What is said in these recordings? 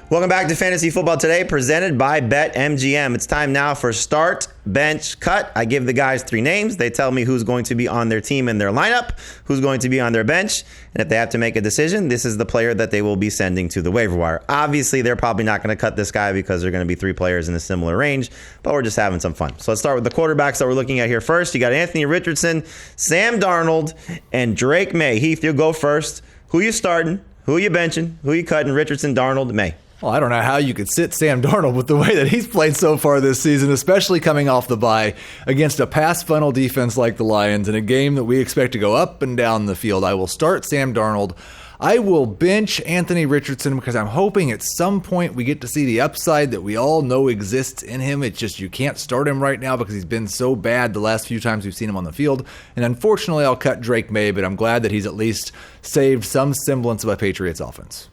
Welcome back to Fantasy Football Today, presented by BetMGM. It's time now for Start, Bench, Cut. I give the guys three names. They tell me who's going to be on their team in their lineup, who's going to be on their bench, and if they have to make a decision, this is the player that they will be sending to the waiver wire. Obviously, they're probably not going to cut this guy because they're going to be three players in a similar range, but we're just having some fun. So let's start with the quarterbacks that we're looking at here first. You got Anthony Richardson, Sam Darnold, and Drake May. Heath, you'll go first. Who you starting? Who you benching? Who you cutting? Richardson, Darnold, May. Well, I don't know how you could sit Sam Darnold with the way that he's played so far this season, especially coming off the bye against a pass funnel defense like the Lions in a game that we expect to go up and down the field. I will start Sam Darnold. I will bench Anthony Richardson because I'm hoping at some point we get to see the upside that we all know exists in him. It's just you can't start him right now because he's been so bad the last few times we've seen him on the field. And unfortunately, I'll cut Drake May, but I'm glad that he's at least saved some semblance of a Patriots offense.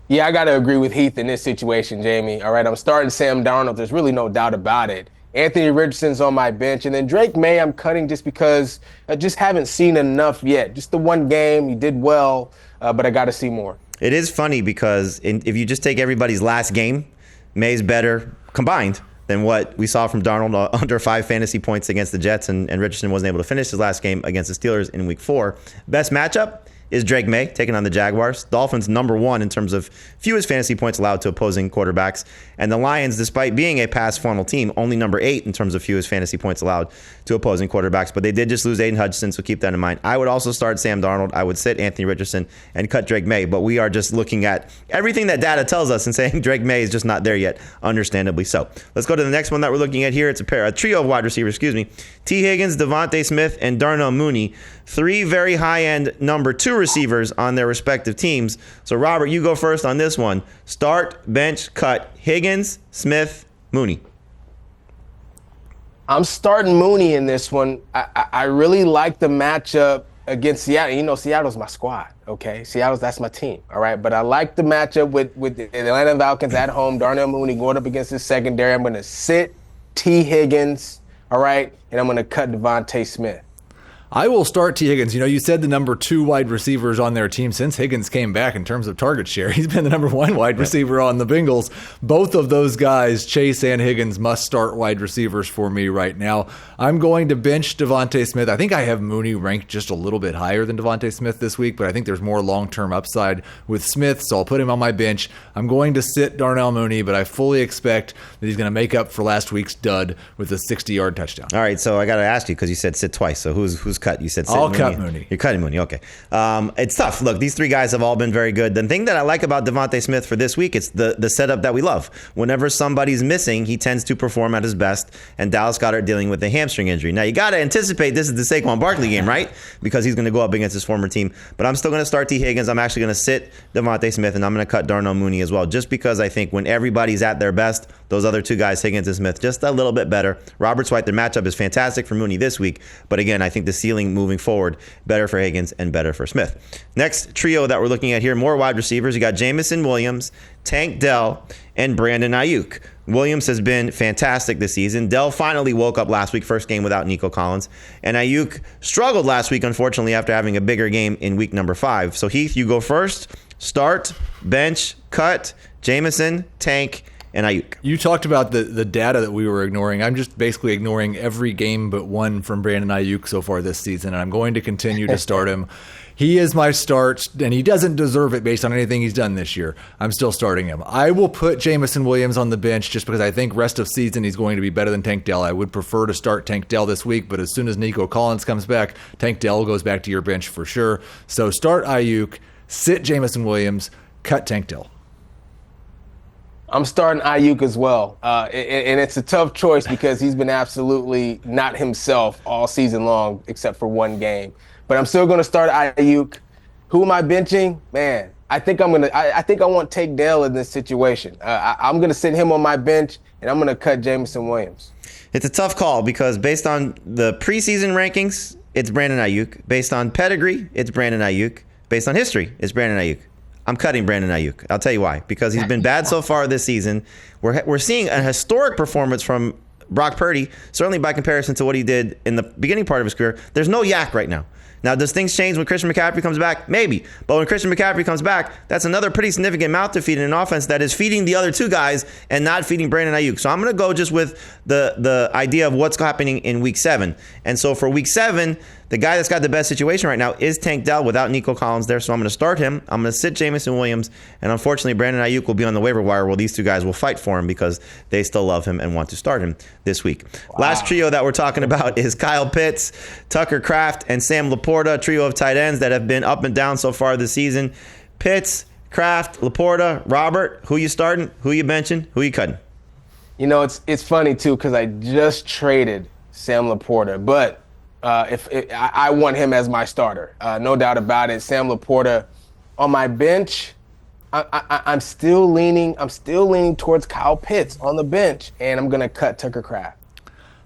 Yeah, I got to agree with Heath in this situation, Jamie. All right, I'm starting Sam Darnold. There's really no doubt about it. Anthony Richardson's on my bench. And then Drake May, I'm cutting just because I just haven't seen enough yet. Just the one game, he did well, but I got to see more. It is funny because if you just take everybody's last game, May's better combined than what we saw from Darnold, under 5 fantasy points against the Jets, and Richardson wasn't able to finish his last game against the Steelers in Week 4. Best matchup is Drake May taking on the Jaguars. Dolphins #1 in terms of fewest fantasy points allowed to opposing quarterbacks. And the Lions, despite being a pass funnel team, only #8 in terms of fewest fantasy points allowed to opposing quarterbacks. But they did just lose Aiden Hutchinson, so keep that in mind. I would also start Sam Darnold. I would sit Anthony Richardson and cut Drake May. But we are just looking at everything that data tells us and saying Drake May is just not there yet, understandably so. Let's go to the next one that we're looking at here. It's a trio of wide receivers, T. Higgins, Devontae Smith, and Darnell Mooney. 3 very high-end #2 receivers on their respective teams. So, Robert, you go first on this one. Start, bench, cut. Higgins, Smith, Mooney. I'm starting Mooney in this one. I really like the matchup against Seattle. You know, Seattle's my squad, okay? That's my team, all right? But I like the matchup with the Atlanta Falcons at home. Darnell Mooney going up against his secondary. I'm going to sit T. Higgins, all right? And I'm going to cut Devontae Smith. I will start T. Higgins. You know, you said the #2 wide receivers on their team since Higgins came back in terms of target share. He's been the #1 wide receiver on the Bengals. Both of those guys, Chase and Higgins, must start wide receivers for me right now. I'm going to bench Devontae Smith. I think I have Mooney ranked just a little bit higher than Devontae Smith this week, but I think there's more long-term upside with Smith, so I'll put him on my bench. I'm going to sit Darnell Mooney, but I fully expect that he's going to make up for last week's dud with a 60-yard touchdown. All right, so I got to ask you because you said sit twice. So who's cut? You said sit I'll Mooney. cut Mooney. You're cutting Mooney. Okay. It's tough. Look, these 3 guys have all been very good. The thing that I like about Devontae Smith for this week, it's the setup that we love. Whenever somebody's missing, he tends to perform at his best, and Dallas Goedert dealing with a hamstring injury. Now, you got to anticipate this is the Saquon Barkley game, right? Because he's going to go up against his former team. But I'm still going to start T. Higgins. I'm actually going to sit Devontae Smith, and I'm going to cut Darnell Mooney as well, just because I think when everybody's at their best, those other 2 guys, Higgins and Smith, just a little bit better. Roberts White, their matchup is fantastic for Mooney this week. But again, I think the ceiling moving forward, better for Higgins and better for Smith. Next trio that we're looking at here, more wide receivers. You got Jameson Williams, Tank Dell, and Brandon Ayuk. Williams has been fantastic this season. Dell finally woke up last week, first game without Nico Collins. And Ayuk struggled last week, unfortunately, after having a bigger game in week #5. So, Heath, you go first. Start, bench, cut, Jameson, Tank, and Ayuk. You talked about the data that we were ignoring. I'm just basically ignoring every game but one from Brandon Ayuk so far this season, and I'm going to continue to start him. He is my start, and he doesn't deserve it based on anything he's done this year. I'm still starting him. I will put Jameson Williams on the bench just because I think rest of season he's going to be better than Tank Dell. I would prefer to start Tank Dell this week, but as soon as Nico Collins comes back, Tank Dell goes back to your bench for sure. So start Ayuk, sit Jameson Williams, cut Tank Dell. I'm starting Ayuk as well. And it's a tough choice because he's been absolutely not himself all season long except for one game. But I'm still going to start Ayuk. Who am I benching? Man, I think I want Tank Dell in this situation. I'm going to sit him on my bench, and I'm going to cut Jameson Williams. It's a tough call because based on the preseason rankings, it's Brandon Ayuk. Based on pedigree, it's Brandon Ayuk. Based on history, it's Brandon Ayuk. I'm cutting Brandon Ayuk. I'll tell you why. Because he's been bad so far this season. We're seeing a historic performance from Brock Purdy, certainly by comparison to what he did in the beginning part of his career. There's no yak right now. Now, does things change when Christian McCaffrey comes back? Maybe. But when Christian McCaffrey comes back, that's another pretty significant mouth to feed in an offense that is feeding the other two guys and not feeding Brandon Ayuk. So I'm going to go just with the idea of what's happening in week 7. And so for week 7, the guy that's got the best situation right now is Tank Dell without Nico Collins there. So I'm going to start him. I'm going to sit Jameson Williams. And unfortunately, Brandon Ayuk will be on the waiver wire while these two guys will fight for him because they still love him and want to start him this week. Wow. Last trio that we're talking about is Kyle Pitts, Tucker Kraft, and Sam Laporta, a trio of tight ends that have been up and down so far this season. Pitts, Kraft, Laporta, Robert, who you starting? Who you benching? Who you cutting? You know, it's funny, too, because I just traded Sam Laporta, but if I want him as my starter, no doubt about it. Sam Laporta on my bench, I'm still leaning towards Kyle Pitts on the bench, and I'm gonna cut Tucker Kraft.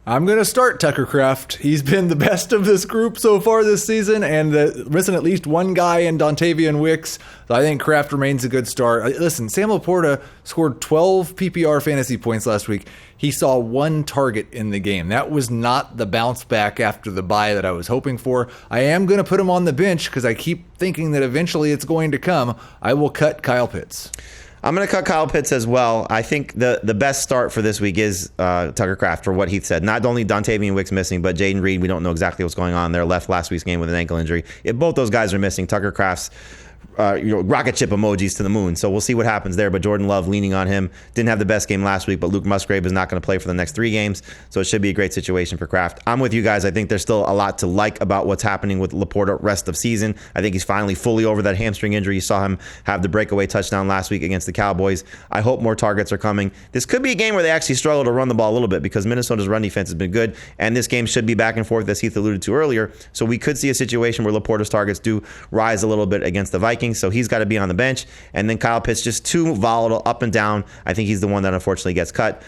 I'm going to start Tucker Kraft. He's been the best of this group so far this season, and missing at least one guy in Dontavian Wicks. So I think Kraft remains a good start. Listen, Sam Laporta scored 12 PPR fantasy points last week. He saw one target in the game. That was not the bounce back after the bye that I was hoping for. I am going to put him on the bench because I keep thinking that eventually it's going to come. I will cut Kyle Pitts. I'm going to cut Kyle Pitts as well. I think the best start for this week is Tucker Kraft, for what Heath said. Not only Dontavian Wicks missing, but Jaden Reed, we don't know exactly what's going on there. Left last week's game with an ankle injury. If both those guys are missing, Tucker Kraft's rocket ship emojis to the moon. So we'll see what happens there. But Jordan Love leaning on him. Didn't have the best game last week, but Luke Musgrave is not going to play for the next 3 games. So it should be a great situation for Kraft. I'm with you guys. I think there's still a lot to like about what's happening with Laporta rest of season. I think he's finally fully over that hamstring injury. You saw him have the breakaway touchdown last week against the Cowboys. I hope more targets are coming. This could be a game where they actually struggle to run the ball a little bit because Minnesota's run defense has been good. And this game should be back and forth, as Heath alluded to earlier. So we could see a situation where Laporta's targets do rise a little bit against the Vikings. So he's got to be on the bench. And then Kyle Pitts, just too volatile, up and down. I think he's the one that unfortunately gets cut.